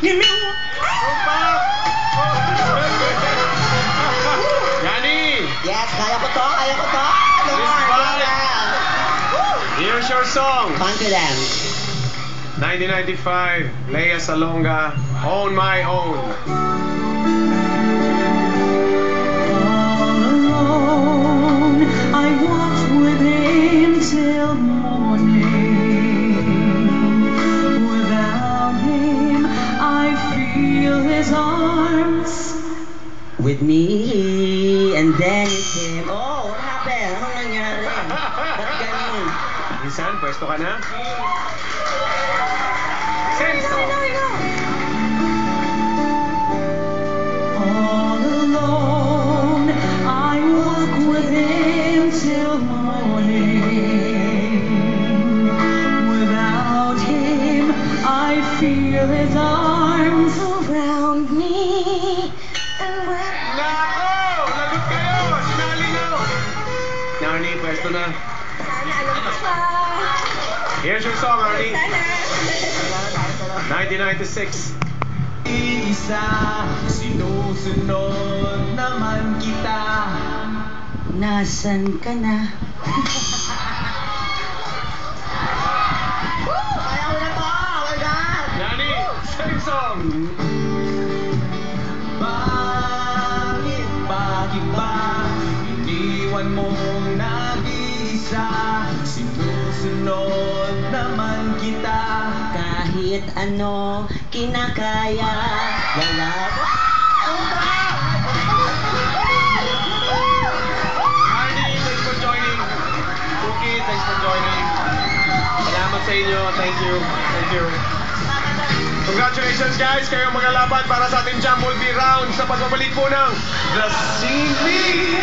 Give me Yani! Yes, kaya ko to, kaya ko to. Come Miss on, Val. yeah. Here's your song. Confident. 1995, Lea Salonga, On My Own. All alone, I walked with him till morning. Without him, I feel his arms. With me, and then it came. Oh, what happened? Anong nangyari? Ba't ganun? Minsan, pwesto ka na? Same song. All alone, I walk with him till morning. Without him, I feel his arms around me. Nako! Lagot kayo! Sinali na! Narnie, pwesto na. Sana alam ko pa. Here's your song, Arnie. Sana. 1996. Isa, sinusunod naman kita. Nasaan ka na? Kaya ko na to! Oh my God! Yani, same song. Bakit ba iniwan mong nag-iisa? Sinusunod naman kita. Kahit ano, kinakaya. Wala pa. Arnie, thanks for joining. Cookie, thanks for joining. Salamat sa inyo. Thank you. Thank you. Congratulations guys! Kayo maglalaban para sa ating Jam will be round sa pagbabalik po ng The Singing Bee!